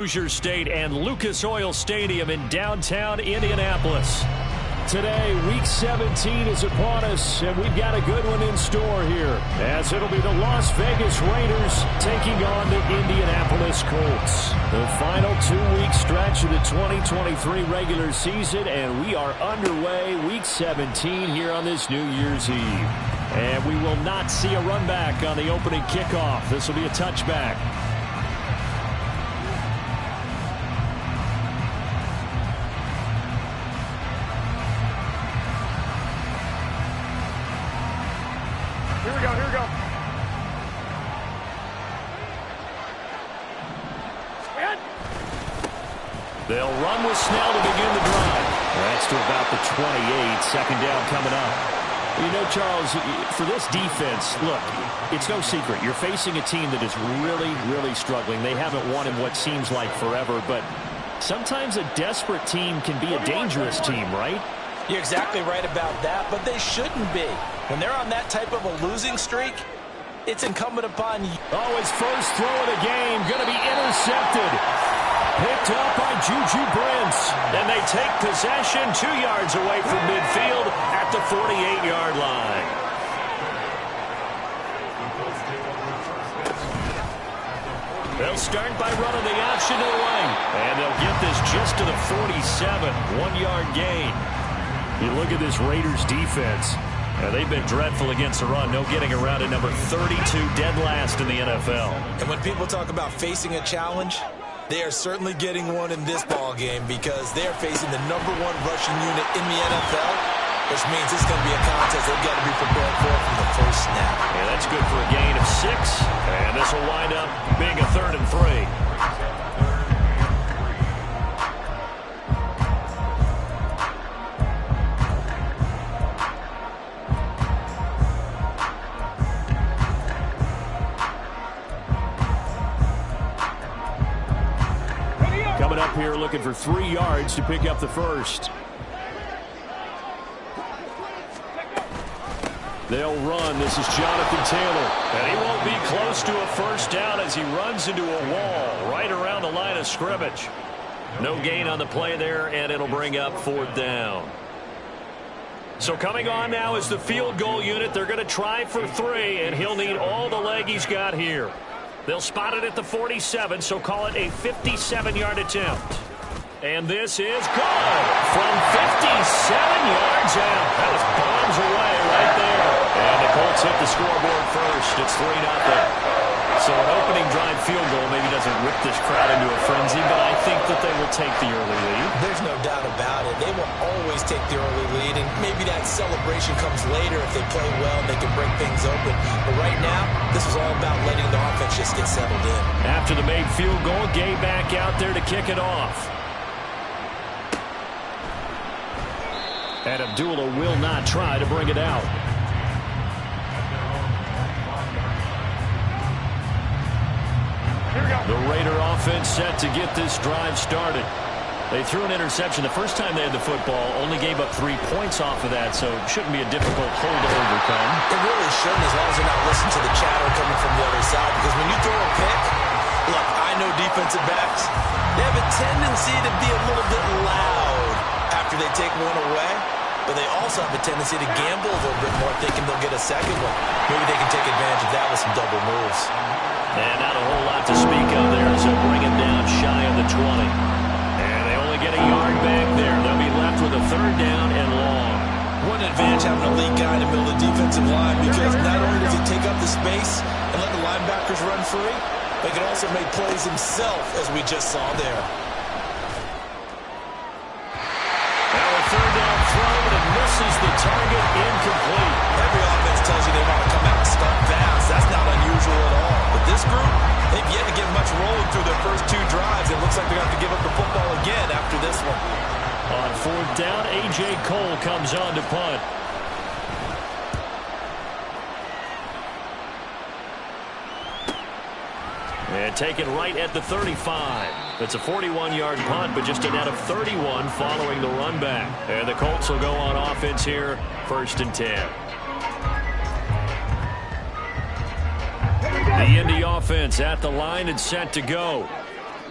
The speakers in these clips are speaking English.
Hoosier State and Lucas Oil Stadium in downtown Indianapolis. Today, Week 17 is upon us, and we've got a good one in store here, as it'll be the Las Vegas Raiders taking on the Indianapolis Colts. The final two-week stretch of the 2023 regular season, and we are underway Week 17 here on this New Year's Eve. And we will not see a run back on the opening kickoff. This will be a touchback. They'll run with Snell to begin the drive. That's to about the 28. Second down coming up. You know, Charles, for this defense, look, it's no secret. You're facing a team that is really, really struggling. They haven't won in what seems like forever, but sometimes a desperate team can be a dangerous team, right? You're exactly right about that, but they shouldn't be. When they're on that type of a losing streak, it's incumbent upon you. Oh, his first throw of the game going to be intercepted. Picked up by Juju Brents. And they take possession 2 yards away from midfield at the 48-yard line. They'll start by running the option to the right. And they'll get this just to the 47. 1-yard gain. You look at this Raiders defense. They've been dreadful against the run. No getting around at number 32, dead last in the NFL. And when people talk about facing a challenge, they are certainly getting one in this ball game because they're facing the #1 rushing unit in the NFL, which means it's going to be a contest they've got to be prepared for from the first snap. Yeah, that's good for a gain of 6, and this will wind up being a 3rd and 3. Coming up here looking for 3 yards to pick up the first. They'll run. This is Jonathan Taylor. And he won't be close to a first down as he runs into a wall right around the line of scrimmage. No gain on the play there, and it'll bring up 4th down. So coming on now is the field goal unit. They're going to try for 3, and he'll need all the leg he's got here. They'll spot it at the 47, so call it a 57-yard attempt. And this is good from 57 yards out. That was bombs away right there. And the Colts hit the scoreboard first. It's 3-0. So an opening drive field goal maybe doesn't rip this crowd into a frenzy, but I think that they will take the early lead. There's no doubt about it. They will always take the early lead, and maybe that celebration comes later if they play well and they can break things open. But right now, this is all about letting the offense just get settled in. After the made field goal, Gay back out there to kick it off. And Abdullah will not try to bring it out. The Raider offense set to get this drive started. They threw an interception the first time they had the football, only gave up 3 points off of that, so it shouldn't be a difficult hole to overcome. It really shouldn't, as long as they're not listening to the chatter coming from the other side, because when you throw a pick, look, I know defensive backs, they have a tendency to be a little bit loud after they take one away, but they also have a tendency to gamble a little bit more, thinking they'll get a second one. Maybe they can take advantage of that with some double moves. And not a whole lot to speak of there, so bring it down shy of the 20. And they only get a yard back there. They'll be left with a 3rd down and long. What an advantage having a lead guy in the middle of the defensive line, because not only does he take up the space and let the linebackers run free, but he can also make plays himself, as we just saw there. Now a 3rd down throw, but it misses the target, incomplete. Every offense tells you they want to come out and start fast. That's not unusual at all. But this group, they've yet to get much rolling through their first 2 drives. It looks like they're going to have to give up the football again after this one. On 4th down, A.J. Cole comes on to punt. And taken right at the 35. It's a 41-yard punt, but just a net of 31 following the run back. And the Colts will go on offense here, 1st and 10. The Indy offense at the line and set to go.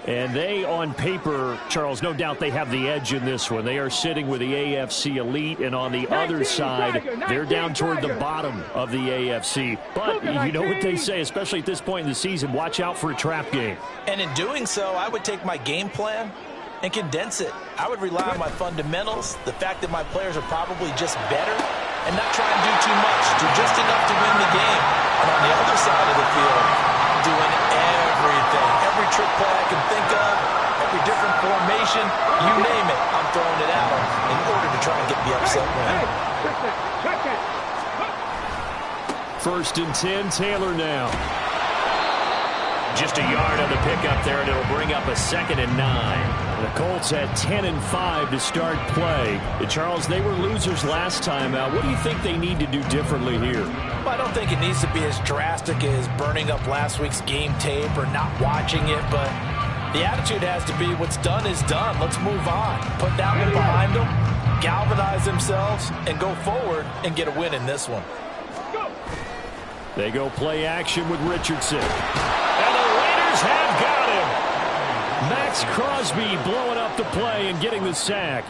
And they, on paper, Charles, no doubt they have the edge in this one. They are sitting with the AFC elite, and on the other side, they're down toward the bottom of the AFC. But you know what they say, especially at this point in the season, watch out for a trap game. And in doing so, I would take my game plan and condense it. I would rely on my fundamentals, the fact that my players are probably just better, and not try and do too much, do just enough to win the game. And on the other side of the field, I'm doing everything, every trick play I can think of, every different formation, you name it, I'm throwing it at them in order to try and get the upset win. First and 10, Taylor now. Just a yard on the pickup there, and it'll bring up a 2nd and 9. The Colts had 10 and 5 to start play. And Charles, they were losers last time out. What do you think they need to do differently here? Well, I don't think it needs to be as drastic as burning up last week's game tape or not watching it, but the attitude has to be what's done is done. Let's move on. Put that one behind them, galvanize themselves, and go forward and get a win in this one. They go play action with Richardson. And the Raiders have got him. Max Crosby blowing up the play and getting the sack.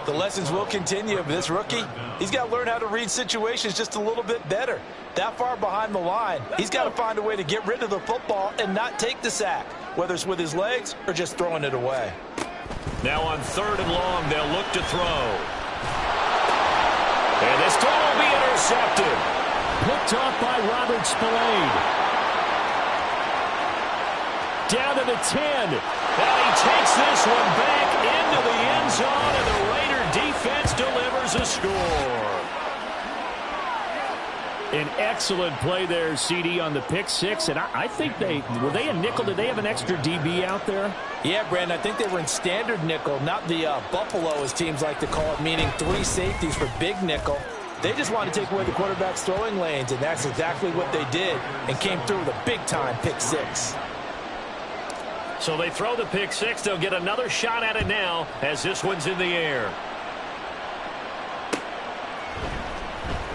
The lessons will continue of this rookie. He's got to learn how to read situations just a little bit better. That far behind the line, he's got to find a way to get rid of the football and not take the sack, whether it's with his legs or just throwing it away. Now on 3rd and long, they'll look to throw. And this throw will be intercepted. Picked off by Robert Spillane. Down to the 10. And he takes this one back into the end zone, and the Raider defense delivers a score. An excellent play there, CD, on the pick six. And I think were they a nickel? Did they have an extra DB out there? Yeah, Brandon, I think they were in standard nickel, not the Buffalo, as teams like to call it, meaning 3 safeties for big nickel. They just wanted to take away the quarterback's throwing lanes, and that's exactly what they did, and came through with a big-time pick six. So they throw the pick six. They'll get another shot at it now as this one's in the air.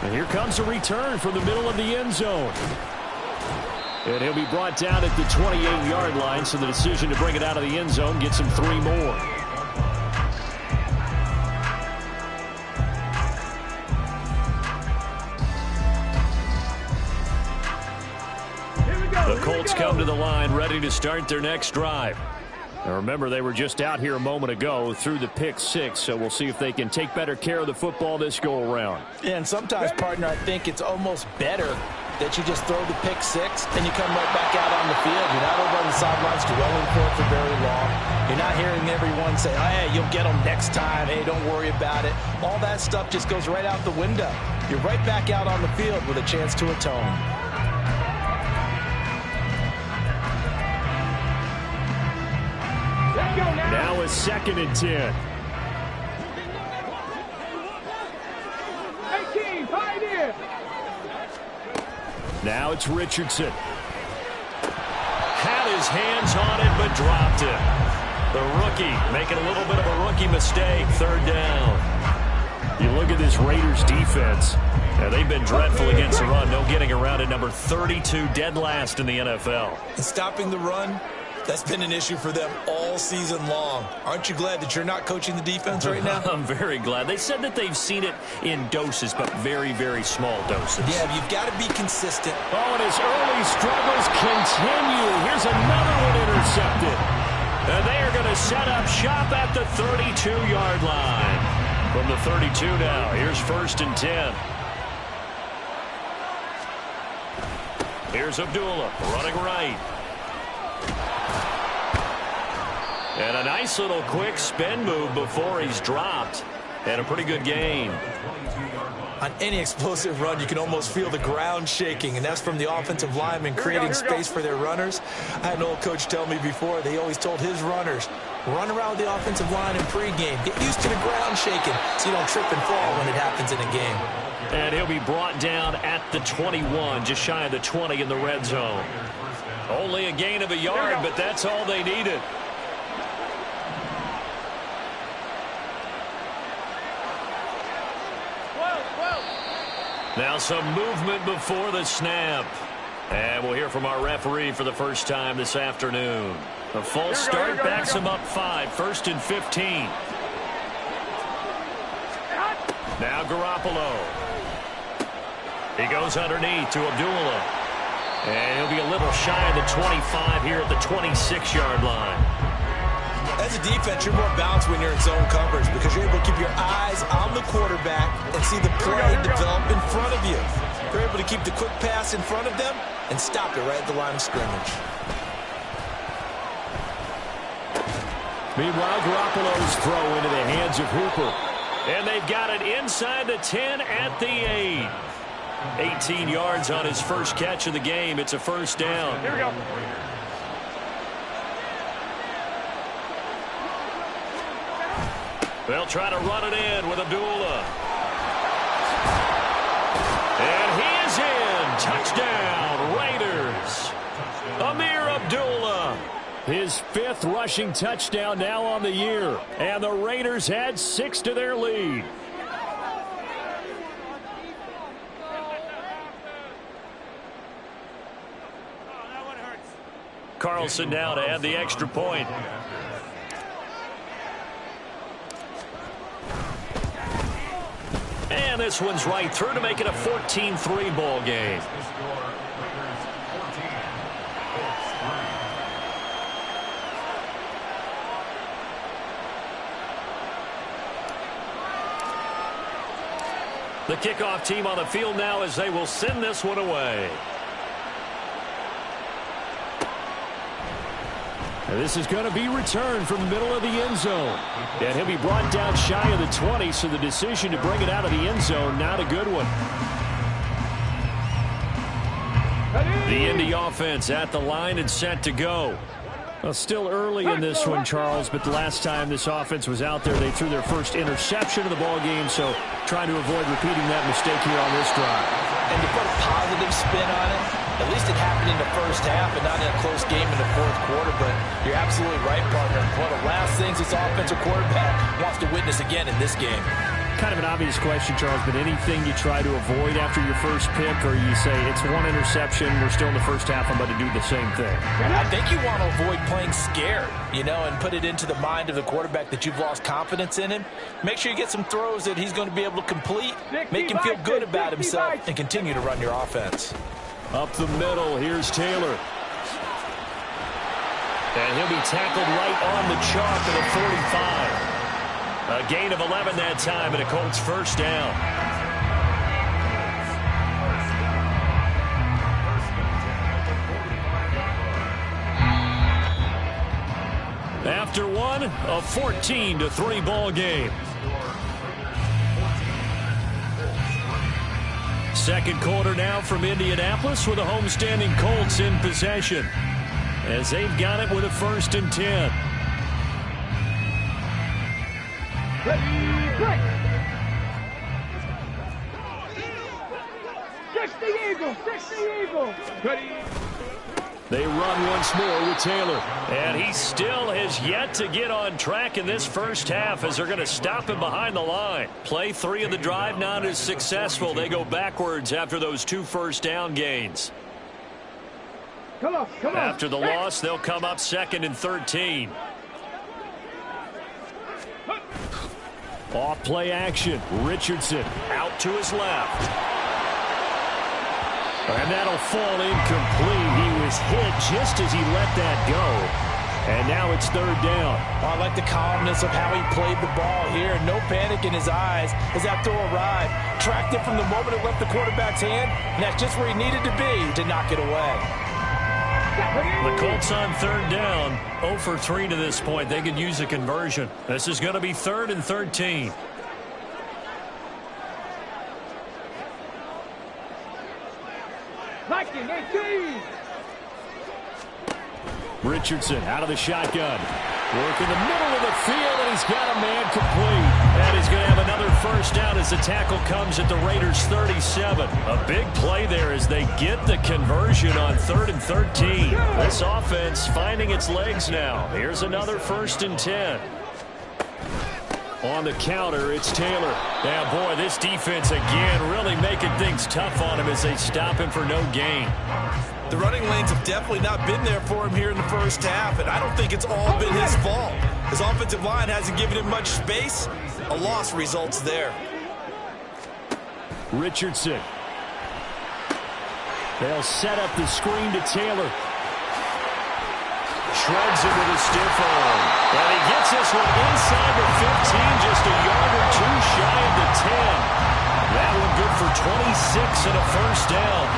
And here comes a return from the middle of the end zone. And he'll be brought down at the 28-yard line, so the decision to bring it out of the end zone gets him 3 more. The Colts come to the line ready to start their next drive. Now remember, they were just out here a moment ago through the pick six, so we'll see if they can take better care of the football this go-around. Yeah, and sometimes, partner, I think it's almost better that you just throw the pick six and you come right back out on the field. You're not over on the sidelines dwelling for very long. You're not hearing everyone say, oh, hey, you'll get them next time. Hey, don't worry about it. All that stuff just goes right out the window. You're right back out on the field with a chance to atone. Now a 2nd and 10. Now it's Richardson. Had his hands on it, but dropped it. The rookie making a little bit of a rookie mistake. 3rd down. You look at this Raiders defense. Now, they've been dreadful against the run. No getting around it. Number 32, dead last in the NFL. And stopping the run, that's been an issue for them all season long. Aren't you glad that you're not coaching the defense right now? I'm very glad. They said that they've seen it in doses, but very, very small doses. Yeah, you've got to be consistent. Oh, and his early struggles continue. Here's another one intercepted. And they are going to set up shop at the 32-yard line. From the 32 now, here's 1st and 10. Here's Abdullah running right. And a nice little quick spin move before he's dropped. And a pretty good gain. On any explosive run, you can almost feel the ground shaking, and that's from the offensive linemen creating space for their runners. I had an old coach tell me before, they always told his runners, run around the offensive line in pregame. Get used to the ground shaking so you don't trip and fall when it happens in a game. And he'll be brought down at the 21, just shy of the 20 in the red zone. Only a gain of a yard, but that's all they needed. Now some movement before the snap. And we'll hear from our referee for the first time this afternoon. A false start backs him up 5. 1st and 15. Now Garoppolo. He goes underneath to Abdullah. And he'll be a little shy of the 25 here at the 26-yard line. As a defense, you're more balanced when you're in zone coverage because you're able to keep your eyes on the quarterback and see the play develop in front of you. You're able to keep the quick pass in front of them and stop it right at the line of scrimmage. Meanwhile, Garoppolo's throw into the hands of Hooper. And they've got it inside the 10 at the 8. 18 yards on his first catch of the game. It's a first down. Here we go. They'll try to run it in with Abdullah. And he is in. Touchdown, Raiders. Amir Abdullah. His 5th rushing touchdown now on the year. And the Raiders add 6 to their lead. Carlson now to add the extra point. And this one's right through to make it a 14-3 ball game. The kickoff team on the field now as they will send this one away. And this is going to be returned from the middle of the end zone. And he'll be brought down shy of the 20, so the decision to bring it out of the end zone, not a good one. The Indy offense at the line and set to go. Well, still early in this one, Charles, but the last time this offense was out there, they threw their first interception of the ball game, so trying to avoid repeating that mistake here on this drive. And to put a positive spin on it, at least it happened in the first half and not in a close game in the fourth quarter, but you're absolutely right, partner. One of the last things this offensive quarterback wants to witness again in this game. Kind of an obvious question, Charles, but anything you try to avoid after your first pick, or you say it's one interception, we're still in the first half, I'm about to do the same thing? I think you want to avoid playing scared, you know, and put it into the mind of the quarterback that you've lost confidence in him. Make sure you get some throws that he's going to be able to complete, make him feel good about himself, and continue to run your offense. Up the middle, here's Taylor. And he'll be tackled right on the chalk of the 45. A gain of 11 that time, and a Colts first down. After one, a 14-3 ball game. Second quarter now from Indianapolis with the homestanding Colts in possession, as they've got it with a 1st and 10. Ready, break. Stretch the eagle, stretch the eagle. Ready. They run once more with Taylor. And he still has yet to get on track in this first half as they're going to stop him behind the line. Play 3 of the drive not as successful. They go backwards after those 2 first down gains. Come on. After the loss, they'll come up 2nd and 13. Off play action. Richardson out to his left. And that'll fall incomplete. He was hit just as he let that go. And now it's 3rd down. I like the calmness of how he played the ball here. No panic in his eyes as that throw arrived. Tracked it from the moment it left the quarterback's hand. And that's just where he needed to be to knock it away. The Colts on 3rd down. 0 for 3 to this point. They could use a conversion. This is going to be 3rd and 13. Richardson out of the shotgun. Work in the middle of the field, and he's got a man complete. And he's going to have another first down as the tackle comes at the Raiders' 37. A big play there as they get the conversion on 3rd and 13. This offense finding its legs now. Here's another 1st and 10. On the counter, it's Taylor. Now, boy, this defense again really making things tough on him as they stop him for no gain. The running lanes have definitely not been there for him here in the first half, and I don't think it's all been his fault. His offensive line hasn't given him much space. A loss results there. Richardson. They'll set up the screen to Taylor. Shreds it with a stiff arm. And he gets this one inside the 15, just a yard or two shy of the 10. That one good for 26 and a first down.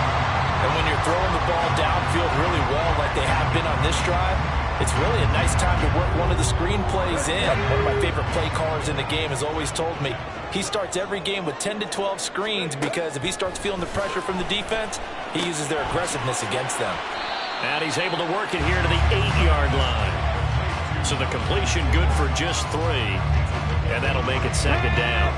And when you're throwing the ball downfield really well like they have been on this drive, it's really a nice time to work one of the screen plays in. One of my favorite play callers in the game has always told me he starts every game with 10 to 12 screens because if he starts feeling the pressure from the defense, he uses their aggressiveness against them. And he's able to work it here to the 8-yard line. So the completion good for just 3. And that'll make it second down.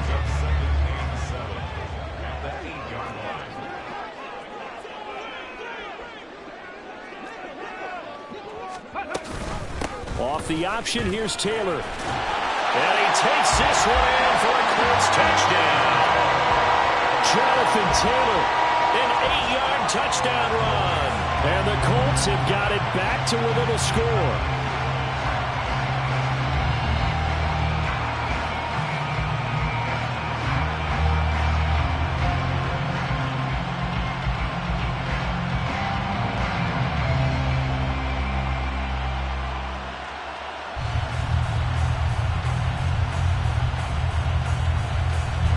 Off the option, here's Taylor. And he takes this one in for a Colts touchdown. Jonathan Taylor, an 8-yard touchdown run. And the Colts have got it back to within a score.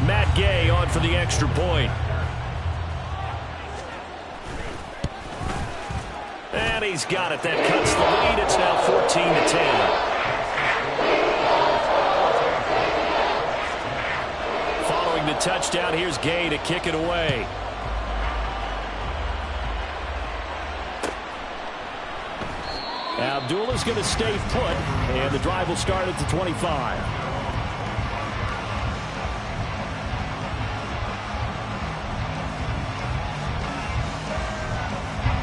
Matt Gay on for the extra point. And he's got it. That cuts the lead. It's now 14-10. Following the touchdown, here's Gay to kick it away. Abdullah's going to stay put, and the drive will start at the 25.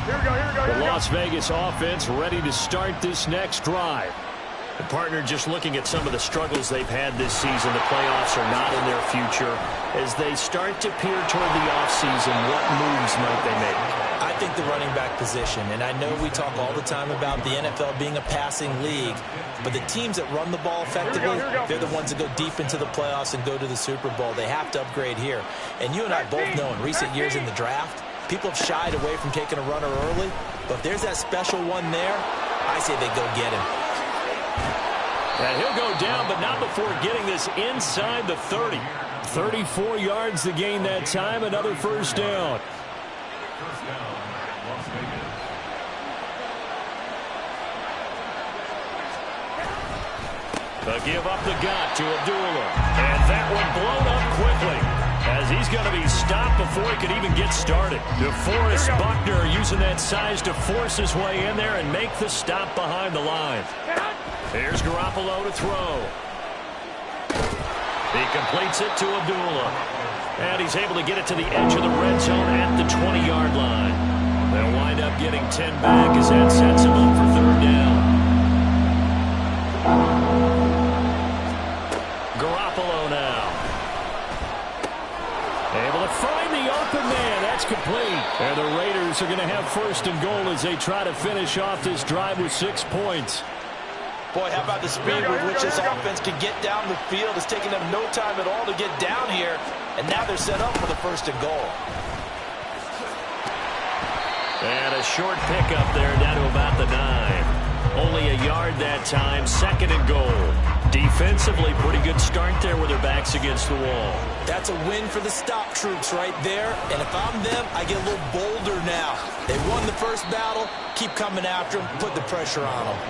The Las Vegas offense ready to start this next drive. The partner just looking at some of the struggles they've had this season. The playoffs are not in their future. As they start to peer toward the offseason, what moves might they make? I think the running back position, and I know we talk all the time about the NFL being a passing league, but the teams that run the ball effectively, they're the ones that go deep into the playoffs and go to the Super Bowl. They have to upgrade here. And you and I both know in recent years in the draft, people have shied away from taking a runner early, but if there's that special one there, I say they go get him. And he'll go down, but not before getting this inside the 30. 34 yards to gain that time, another first down. The give up the gut to Abdullah. And that one blown up quickly, as he's going to be stopped before he could even get started. DeForest Buckner using that size to force his way in there and make the stop behind the line. Here's Garoppolo to throw. He completes it to Abdullah. And he's able to get it to the edge of the red zone at the 20-yard line. They'll wind up getting 10 back as that sets him up for third down. Garoppolo now. Able to find the open man. That's complete. And the Raiders are going to have first and goal as they try to finish off this drive with 6 points. Boy, how about the speed with which this offense can get down the field? It's taking them no time at all to get down here. And now they're set up for the first and goal. And a short pickup there down to about the 9. Only a yard that time. Second and goal. Defensively, pretty good start there with their backs against the wall. That's a win for the stop troops right there. And if I'm them, I get a little bolder now. They won the first battle. Keep coming after them. Put the pressure on them.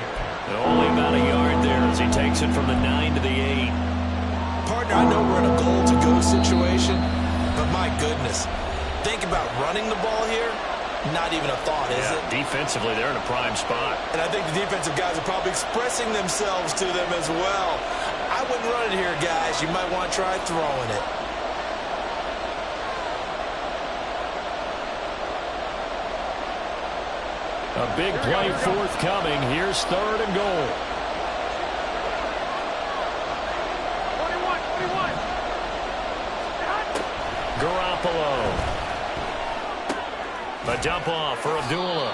And only about a yard there as he takes it from the 9 to the 8. Partner, I know we're in a goal-to-go situation, but my goodness. Think about running the ball here. Not even a thought, is it? Defensively, they're in a prime spot. And I think the defensive guys are probably expressing themselves to them as well. I wouldn't run it here, guys. You might want to try throwing it. A big play forthcoming. Here's third and goal. 21. Garoppolo. A dump off for Abdullah.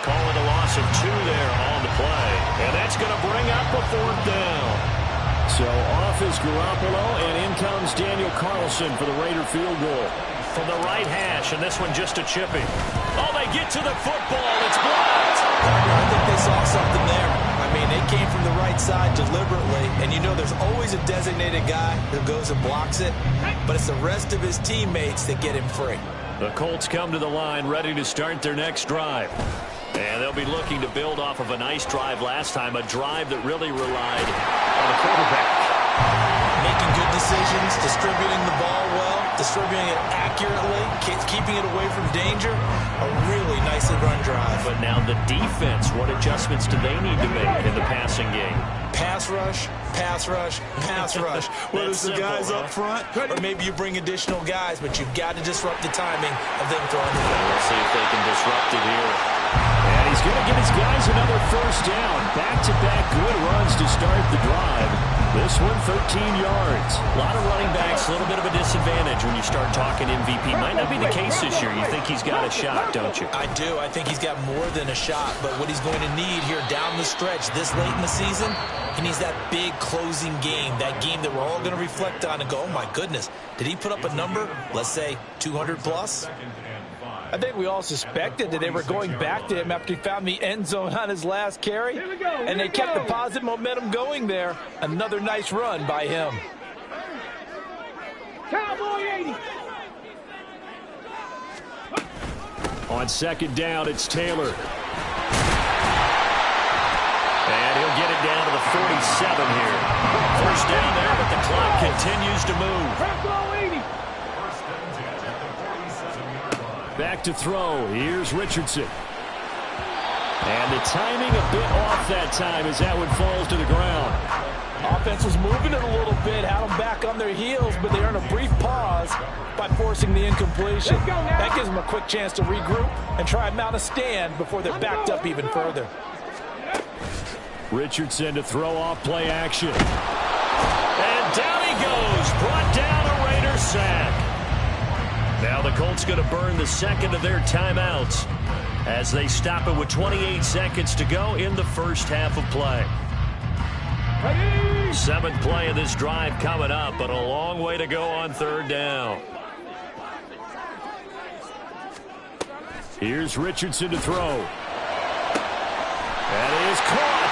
Calling a loss of 2 there on the play. And that's going to bring up a 4th down. So off is Garoppolo, and in comes Daniel Carlson for the Raider field goal. From the right hash, and this one just a chipping. Oh, they get to the football. It's blocked. I think they saw something there. I mean, they came from the right side deliberately, and you know there's always a designated guy who goes and blocks it, but it's the rest of his teammates that get him free. The Colts come to the line ready to start their next drive. And they'll be looking to build off of a nice drive last time, a drive that really relied on the quarterback. Making good decisions, distributing the ball well, distributing it accurately, keeping it away from danger. A really nicely run drive. But now the defense, what adjustments do they need to make in the passing game? Pass rush, pass rush, pass rush. Whether it's the guys up front, or maybe you bring additional guys, but you've got to disrupt the timing of them throwing the ball. We'll see if they can disrupt it here. And he's going to give his guys another 1st down. Back-to-back good runs to start the drive. This one, 13 yards. A lot of running backs, a little bit of a disadvantage when you start talking MVP. Might not be the case this year. You think he's got a shot, don't you? I do. I think he's got more than a shot. But what he's going to need here down the stretch this late in the season, he needs that big closing game, that game that we're all going to reflect on and go, oh, my goodness, did he put up a number, let's say 200 plus? I think we all suspected that they were going back to him after he found the end zone on his last carry. And they kept the positive momentum going there. Another nice run by him. Cowboy 80. On 2nd down, it's Taylor. And he'll get it down to the 47 here. 1st down there, but the clock continues to move. 80. Back to throw. Here's Richardson. And the timing a bit off that time as that one falls to the ground. Offense was moving it a little bit, had them back on their heels, but they earn a brief pause by forcing the incompletion. That gives them a quick chance to regroup and try and mount a stand before they're backed up even further. Richardson to throw off play action. And down he goes. Brought down a Raider sack. Now the Colts going to burn the 2nd of their timeouts as they stop it with 28 seconds to go in the 1st half of play. 7th play of this drive coming up, but a long way to go on 3rd down. Here's Richardson to throw. That is caught.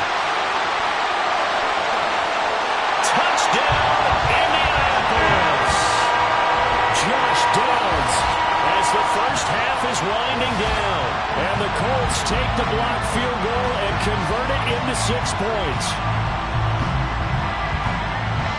Touchdown, Indianapolis. Josh Downs as the 1st half is winding down. And the Colts take the block field goal and convert it into 6 points.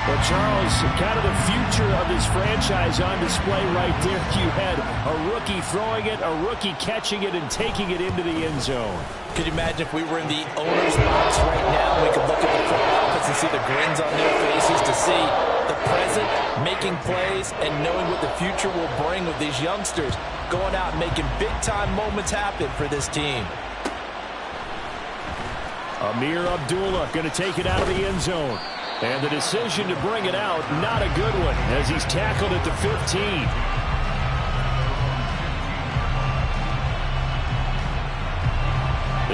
Well, Charles, kind of the future of this franchise on display right there. You had a rookie throwing it, a rookie catching it, and taking it into the end zone. Could you imagine if we were in the owner's box right now, we could look at the front office and see the grins on their faces, to see the present making plays and knowing what the future will bring with these youngsters going out and making big-time moments happen for this team. Amir Abdullah going to take it out of the end zone. And the decision to bring it out, not a good one, as he's tackled at the 15.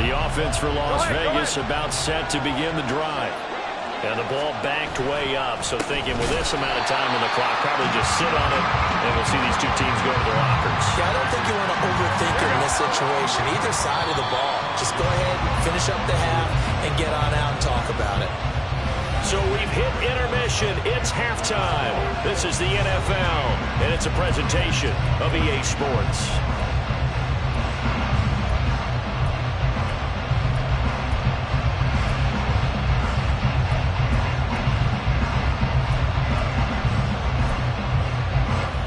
The offense for Las Vegas about set to begin the drive. And the ball backed way up, so thinking with this amount of time on the clock, probably just sit on it, and we'll see these two teams go to their lockers. Yeah, I don't think you want to overthink it in this situation. Either side of the ball. Just go ahead, finish up the half, and get on out and talk about it. So we've hit intermission. It's halftime. This is the NFL, and it's a presentation of EA Sports.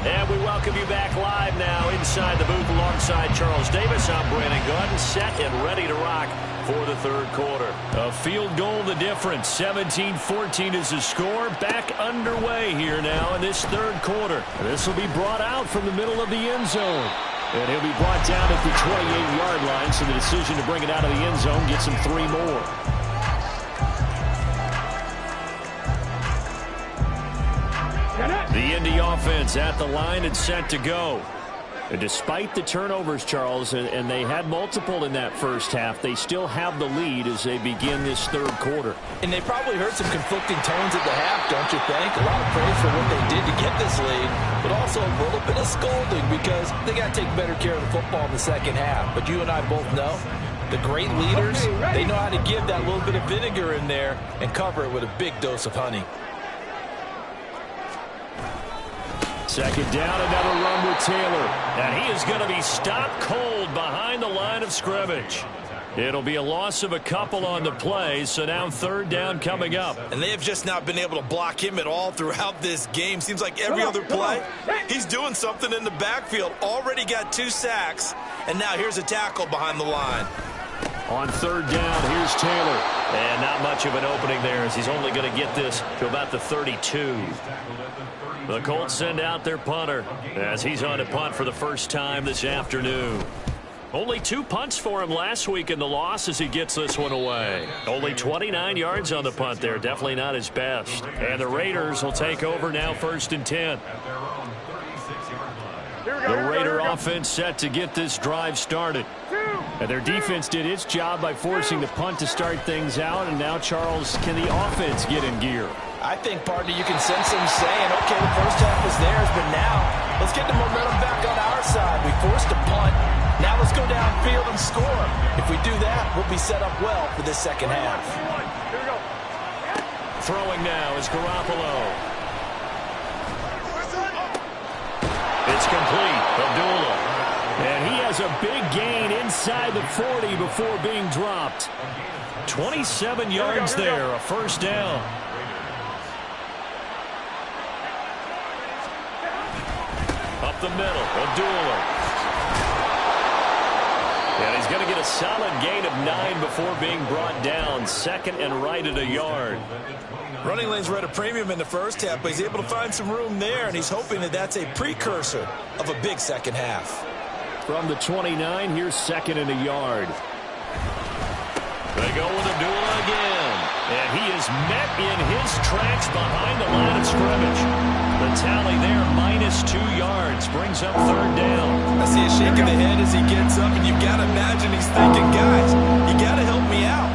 And we welcome you back live now inside the booth alongside Charles Davis. I'm Brandon Gaudin, set and ready to rock for the 3rd quarter. A field goal the difference. 17-14 is the score. Back underway here now in this 3rd quarter. This will be brought out from the middle of the end zone. And he'll be brought down at the 28-yard line, so the decision to bring it out of the end zone gets him 3 more. The Indy offense at the line and set to go. And despite the turnovers, Charles, and they had multiple in that first half, they still have the lead as they begin this third quarter. And they probably heard some conflicting tones at the half, don't you think? A lot of praise for what they did to get this lead, but also a little bit of scolding because they got to take better care of the football in the second half. But you and I both know the great leaders, they know how to give that little bit of vinegar in there and cover it with a big dose of honey. Second down, another run with Taylor. And he is going to be stopped cold behind the line of scrimmage. It'll be a loss of a couple on the play, so now third down coming up. And they have just not been able to block him at all throughout this game. Seems like every other play, he's doing something in the backfield. Already got 2 sacks, and now here's a tackle behind the line. On third down, here's Taylor. And not much of an opening there as he's only going to get this to about the 32. The Colts send out their punter as he's on to punt for the first time this afternoon. Only 2 punts for him last week in the loss as he gets this one away. Only 29 yards on the punt there. Definitely not his best. And the Raiders will take over now, 1st and 10. The Raider offense set to get this drive started. And their defense did its job by forcing the punt to start things out. And now, Charles, can the offense get in gear? I think, partner, you can sense them saying, okay, the first half was theirs, but now let's get the momentum back on our side. We forced a punt. Now let's go downfield and score. If we do that, we'll be set up well for this second half. Here we go. Throwing now is Garoppolo. It's complete. Abdullah. And he has a big gain inside the 40 before being dropped. 27 yards there, a first down. Up the middle, Abdullah. And he's going to get a solid gain of 9 before being brought down. Second and right at a yard. Running lanes were at a premium in the first half, but he's able to find some room there, and he's hoping that that's a precursor of a big second half. From the 29, here's second and a yard. They go with Abdullah again. And he is met in his tracks behind the line of scrimmage. The tally there, -2 yards, brings up third down. I see a shake of the head as he gets up, and you've got to imagine he's thinking, guys, you got to help me out.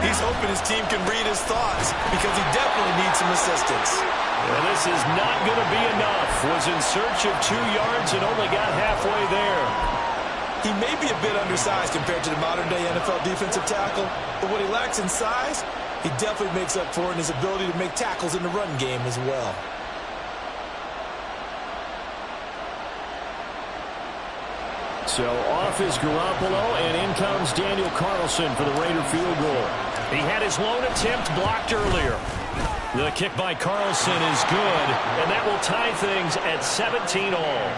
He's hoping his team can read his thoughts because he definitely needs some assistance. And this is not going to be enough. Was in search of 2 yards and only got halfway there. He may be a bit undersized compared to the modern-day NFL defensive tackle, but what he lacks in size, he definitely makes up for in his ability to make tackles in the run game as well. So off is Garoppolo, and in comes Daniel Carlson for the Raider field goal. He had his lone attempt blocked earlier. The kick by Carlson is good, and that will tie things at 17 all.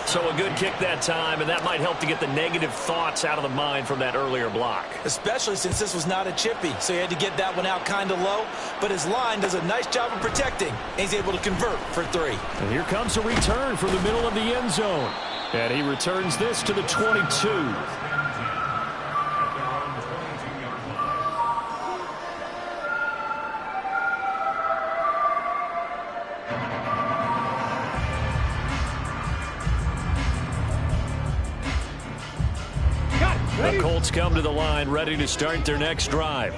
So a good kick that time, and that might help to get the negative thoughts out of the mind from that earlier block. Especially since this was not a chippy, so he had to get that one out kind of low. But his line does a nice job of protecting, and he's able to convert for 3. And here comes a return from the middle of the end zone. And he returns this to the 22. The Colts come to the line, ready to start their next drive.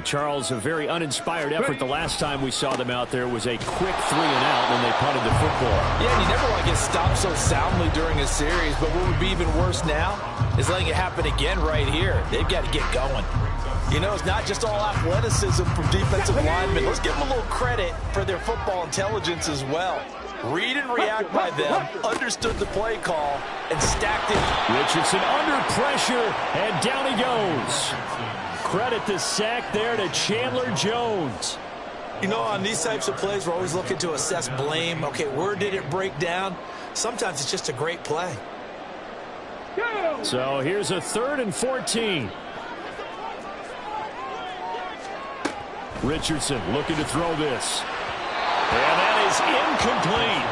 Charles, a very uninspired effort the last time we saw them out there was a quick 3 and out when they punted the football. Yeah, and you never want to get stopped so soundly during a series, but what would be even worse now is letting it happen again right here. They've got to get going. You know, it's not just all athleticism from defensive linemen. Let's give them a little credit for their football intelligence as well. Read and react by them, understood the play call, and stacked it. Richardson under pressure, and down he goes. Credit the sack there to Chandler Jones. You know, on these types of plays, we're always looking to assess blame. Okay, where did it break down? Sometimes it's just a great play. So here's a 3rd and 14. Richardson looking to throw this. And that is incomplete.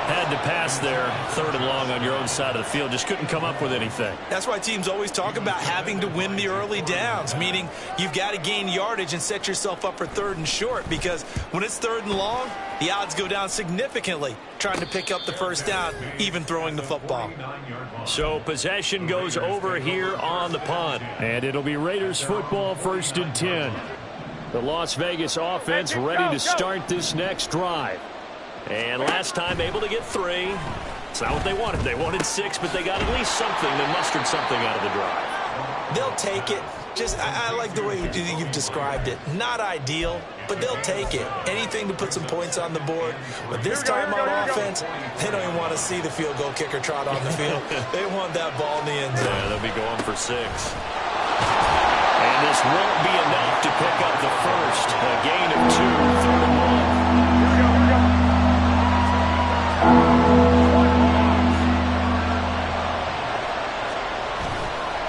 Had to pass there, 3rd and long on your own side of the field. Just couldn't come up with anything. That's why teams always talk about having to win the early downs, meaning you've got to gain yardage and set yourself up for 3rd and short, because when it's 3rd and long, the odds go down significantly trying to pick up the 1st down, even throwing the football. So possession goes over here on the punt. And it'll be Raiders football, 1st and 10. The Las Vegas offense ready to start this next drive. And last time able to get 3. It's not what they wanted. They wanted 6, but they got at least something. They mustered something out of the drive. They'll take it. I like the way you've described it. Not ideal, but they'll take it. Anything to put some points on the board. But this time on offense, they don't even want to see the field goal kicker trot on the field. They want that ball in the end zone. Yeah, they'll be going for 6. And this won't be enough to pick up the first. A gain of 2, 3rd and long.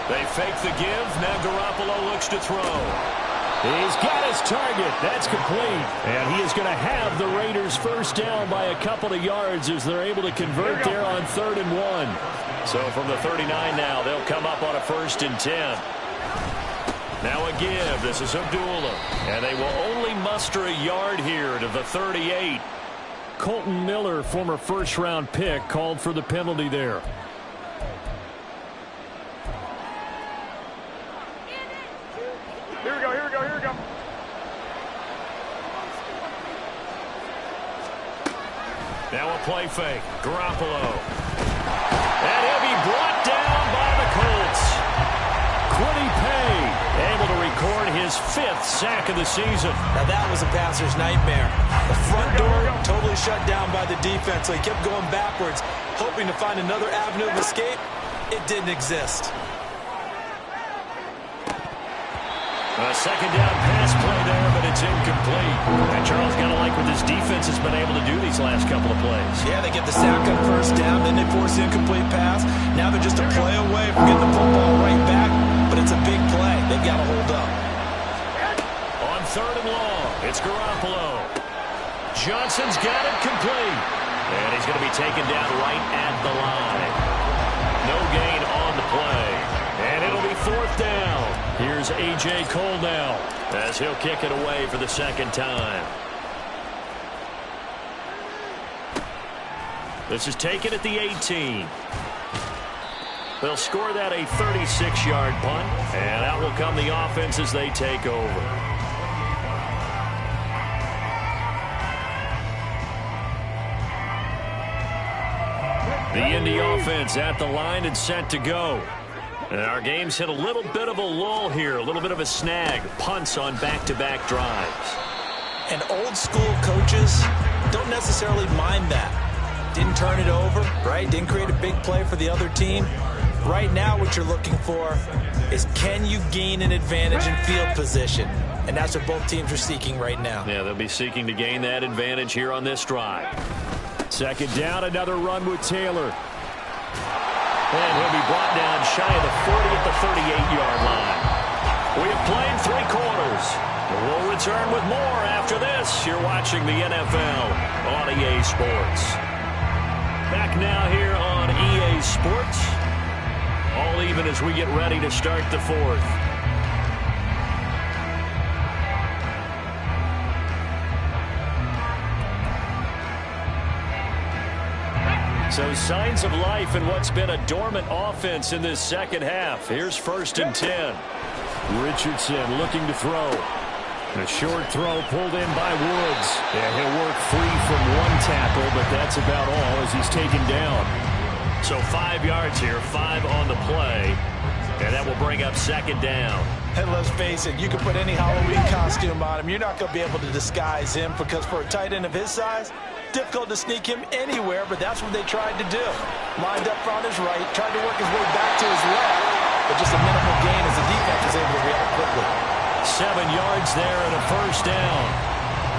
They fake the give. Now Garoppolo looks to throw. He's got his target. That's complete. And he is going to have the Raiders 1st down by a couple of yards as they're able to convert there on 3rd and 1. So from the 39 now, they'll come up on a 1st and 10. Now a give. This is Abdullah. And they will only muster a yard here to the 38. Colton Miller, former 1st-round pick, called for the penalty there. Here we go, here we go, here we go. Now a play fake. Garoppolo. And he'll be brought down by the Colts. Kwity Paye able to record his 5th sack of the season. Now that was a passer's nightmare. The front door totally shut down by the defense, so he kept going backwards, hoping to find another avenue of escape. It didn't exist. A 2nd down pass play there, but it's incomplete. And Charles got to like what this defense has been able to do these last couple of plays. Yeah, they get the sack on 1st down, then they force the incomplete pass. Now they're just a play away from getting the football right back, but it's a big play. They've got to hold up. On 3rd and long, it's Garoppolo. Johnson's got it complete. And he's going to be taken down right at the line. No gain on the play. And it'll be 4th down. Here's A.J. Cole now as he'll kick it away for the 2nd time. This is taken at the 18. They'll score that a 36-yard punt, and out will come the offense as they take over. The Indy offense at the line and set to go. And our game's hit a little bit of a lull here, a little bit of a snag. Punts on back-to-back drives. And old-school coaches don't necessarily mind that. Didn't turn it over, right? Didn't create a big play for the other team. Right now what you're looking for is, can you gain an advantage in field position? And that's what both teams are seeking right now. Yeah, they'll be seeking to gain that advantage here on this drive. 2nd down, another run with Taylor. And he'll be brought down shy of the 40 at the 38-yard line. We have played 3 quarters. We'll return with more after this. You're watching the NFL on EA Sports. Back now here on EA Sports. All even as we get ready to start the 4th. So signs of life in what's been a dormant offense in this 2nd half. Here's 1st and 10. Richardson looking to throw. A short throw pulled in by Woods. And he'll work free from 1 tackle, but that's about all as he's taken down. So 5 yards here, 5 on the play. And that will bring up 2nd down. And let's face it, you can put any Halloween costume on him. You're not going to be able to disguise him, because for a tight end of his size, difficult to sneak him anywhere, but that's what they tried to do. Lined up on his right, tried to work his way back to his left, but just a minimal gain as the defense was able to react quickly. 7 yards there and a 1st down.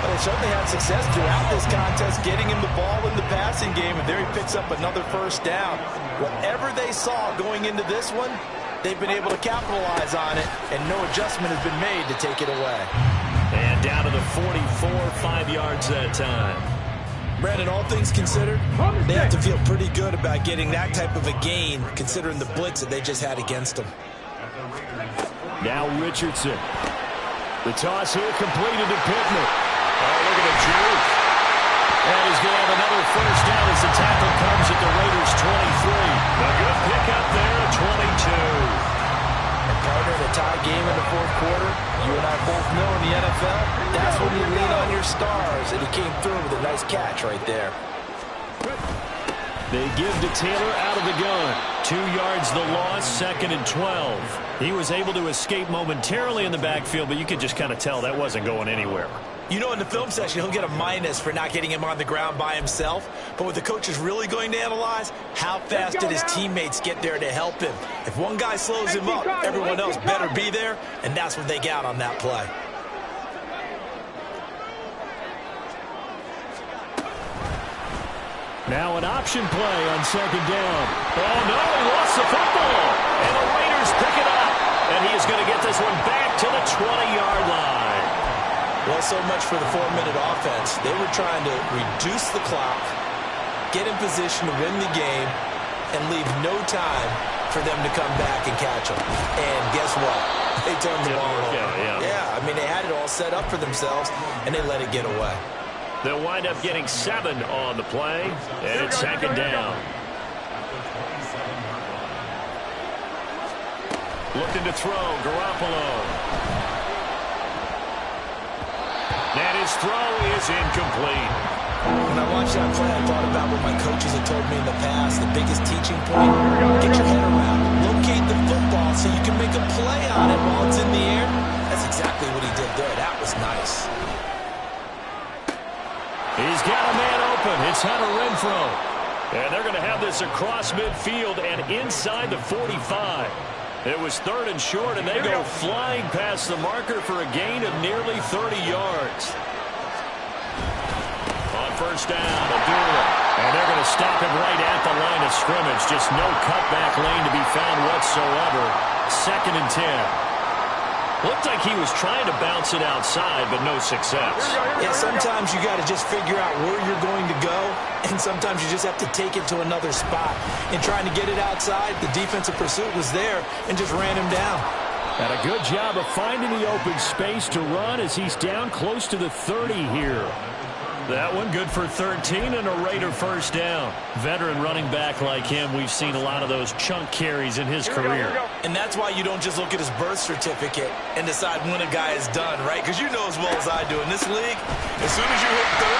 But they certainly had success throughout this contest, getting him the ball in the passing game, and there he picks up another 1st down. Whatever they saw going into this one, they've been able to capitalize on it, and no adjustment has been made to take it away. And down to the 44, 5 yards that time. Brandon, all things considered, they have to feel pretty good about getting that type of a gain, considering the blitz that they just had against them. Now Richardson. The toss here completed to Pittman. Oh, look at the juke. And he's going to have another first down as the tackle comes at the Raiders' 23. A good pickup there at 22. And partner, in a tie game in the fourth quarter, you and I both know in the NFL, that's when you lean on your stars. And he came through with a nice catch right there. They give to Taylor out of the gun. 2 yards the loss, 2nd and 12. He was able to escape momentarily in the backfield, but you could just kind of tell that wasn't going anywhere. You know, in the film section, he'll get a minus for not getting him on the ground by himself. But what the coach is really going to analyze, how fast did his teammates get there to help him? If one guy slows him up, everyone else better be there, and that's what they got on that play. Now an option play on 2nd down. Oh, no, he lost the football. And the Raiders pick it up. And he is going to get this one back to the 20-yard line. Well, so much for the 4-minute offense. They were trying to reduce the clock, get in position to win the game, and leave no time for them to come back and catch them. And guess what? They turned the ball over. Yeah, I mean, they had it all set up for themselves, and they let it get away. They'll wind up getting 7 on the play, and it's 2nd down. Looking to throw, Garoppolo. And his throw is incomplete. When I watched that play, I thought about what my coaches had told me in the past. The biggest teaching point, get your head around. Locate the football so you can make a play on it while it's in the air. That's exactly what he did there. That was nice. He's got a man open. It's Hunter Renfrow. And they're going to have this across midfield and inside the 45. It was 3rd and short, and they go flying past the marker for a gain of nearly 30 yards. On 1st down, Abdullah. And they're going to stop him right at the line of scrimmage. Just no cutback lane to be found whatsoever. 2nd and 10. Looked like he was trying to bounce it outside, but no success. Yeah, sometimes you got to just figure out where you're going to go, and sometimes you just have to take it to another spot. In trying to get it outside, the defensive pursuit was there and just ran him down. And a good job of finding the open space to run as he's down close to the 30 here. That one good for 13 and a Raider first down. Veteran running back like him, we've seen a lot of those chunk carries in his career. And that's why you don't just look at his birth certificate and decide when a guy is done, right? Because you know as well as I do, in this league, as soon as you hit 30,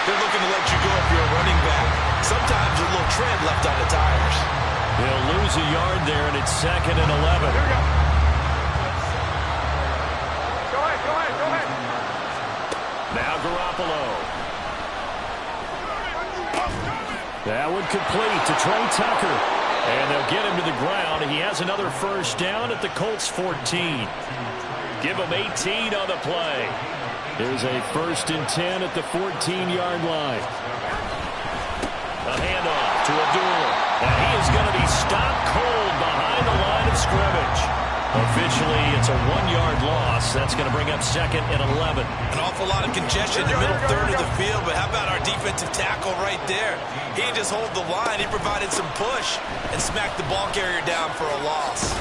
they're looking to let you go if you're a running back. Sometimes a little tread left on the tires. They'll lose a yard there, and it's 2nd and 11. Go ahead. Now Garoppolo. That would complete to Trey Tucker. And they'll get him to the ground. He has another first down at the Colts 14. Give him 18 on the play. There's a 1st and 10 at the 14-yard line. A handoff to Abdullah. And he is going to be stopped cold behind the line of scrimmage. Officially, it's a 1-yard loss. That's going to bring up 2nd and 11. An awful lot of congestion in the middle third of the field, but how about our defensive tackle right there? He didn't just hold the line. He provided some push and smacked the ball carrier down for a loss.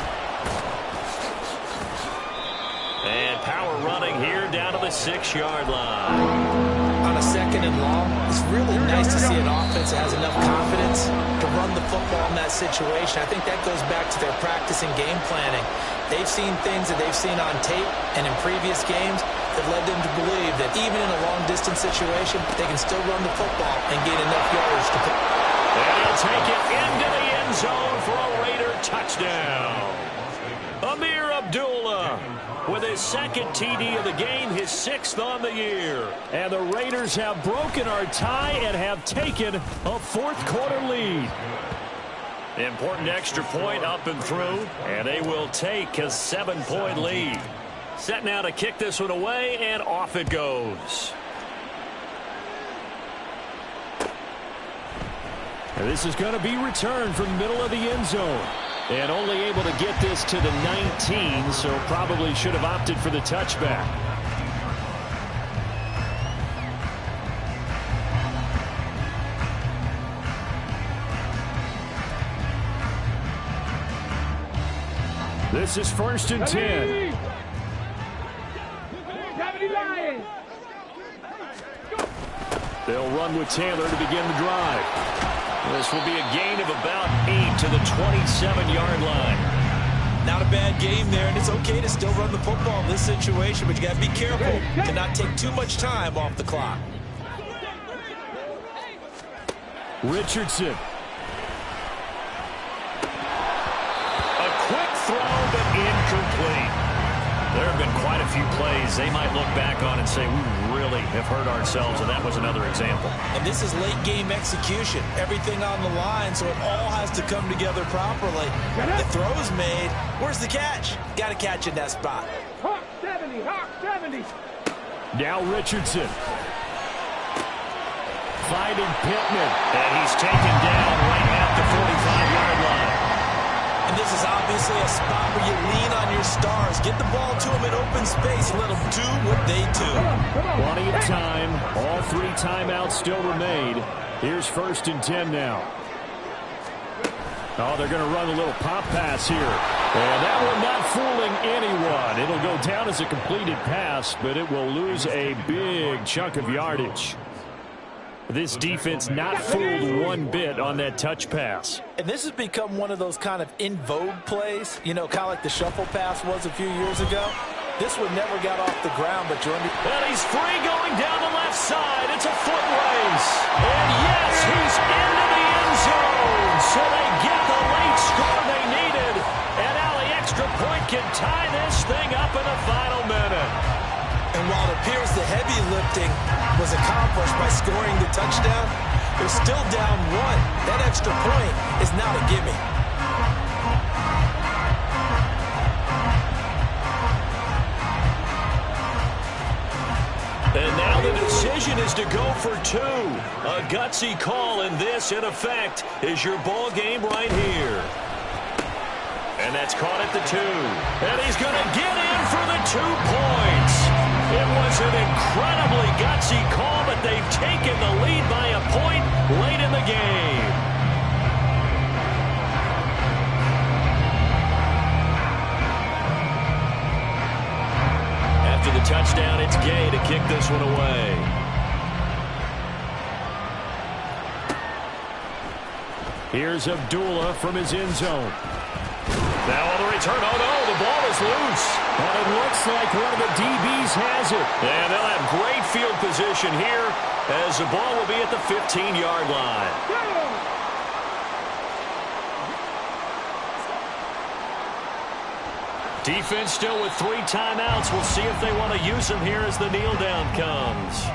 And power running here down to the 6-yard line. On a 2nd and long, it's really nice to see an offense that has enough confidence to run the football in that situation. I think that goes back to their practice and game planning. They've seen things that they've seen on tape and in previous games that led them to believe that even in a long-distance situation, they can still run the football and gain enough yards to put. And he'll take it into the end zone for a Raider touchdown. Amir Abdullah with his 2nd TD of the game, his 6th on the year. And the Raiders have broken our tie and have taken a 4th quarter lead. Important extra point up and through, and they will take a 7-point lead. Set now to kick this one away, and off it goes. And this is going to be returned from the middle of the end zone. And only able to get this to the 19, so probably should have opted for the touchback. This is 1st and 10. They'll run with Taylor to begin the drive. This will be a gain of about 8 to the 27-yard line. Not a bad game there, and it's okay to still run the football in this situation, but you got to be careful to not take too much time off the clock. Richardson. A quick throw, but incomplete. There have been quite a few plays they might look back on and say, we really have hurt ourselves, and that was another example. And this is late game execution. Everything on the line, so it all has to come together properly. The throw's made. Where's the catch? Got to catch in that spot. Hawk 70, Hawk 70. Now Richardson. Finding Pittman. And he's taken down right at the 45-yard line. And this is obviously a spot where you lean on your stars. Get the ball to them in open space and let them do what they do. Plenty of time. All 3 timeouts still remain. Here's 1st and 10 now. Oh, they're going to run a little pop pass here. And that one not fooling anyone. It'll go down as a completed pass, but it will lose a big chunk of yardage. This defense not fooled one bit on that touch pass. And this has become one of those kind of in vogue plays, you know, kind of like the shuffle pass was a few years ago. This one never got off the ground, but Jordan. And he's free going down the left side. It's a foot race. And yes, he's into the end zone. So they get the late score they needed. And now the extra point can tie this thing up in the final minute. And while it appears the heavy lifting was accomplished by scoring the touchdown, they're still down 1. That extra point is not a gimme. And now the decision is to go for 2. A gutsy call, and this, in effect, is your ball game right here. And that's caught at the 2. And he's going to get in for the 2 points. It was an incredibly gutsy call, but they've taken the lead by a point late in the game. After the touchdown, it's Gay to kick this one away. Here's Abdullah from his end zone. Now on the return, oh no, the ball is loose. And it looks like one of the DBs has it. And they'll have great field position here as the ball will be at the 15-yard line. Defense still with 3 timeouts. We'll see if they want to use them here as the kneel down comes.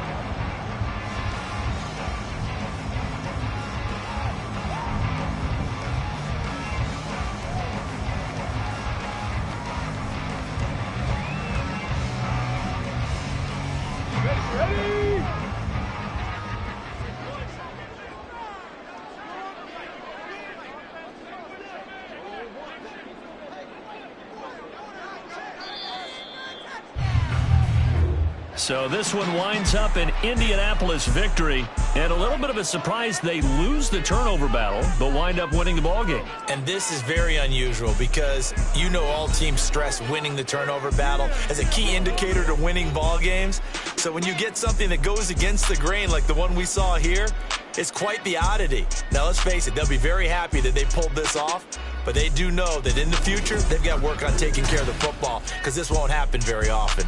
So this one winds up an Indianapolis victory, and a little bit of a surprise they lose the turnover battle, but wind up winning the ballgame. And this is very unusual because you know all teams stress winning the turnover battle as a key indicator to winning ball games. So when you get something that goes against the grain like the one we saw here, it's quite the oddity. Now let's face it, they'll be very happy that they pulled this off, but they do know that in the future they've got to work on taking care of the football because this won't happen very often.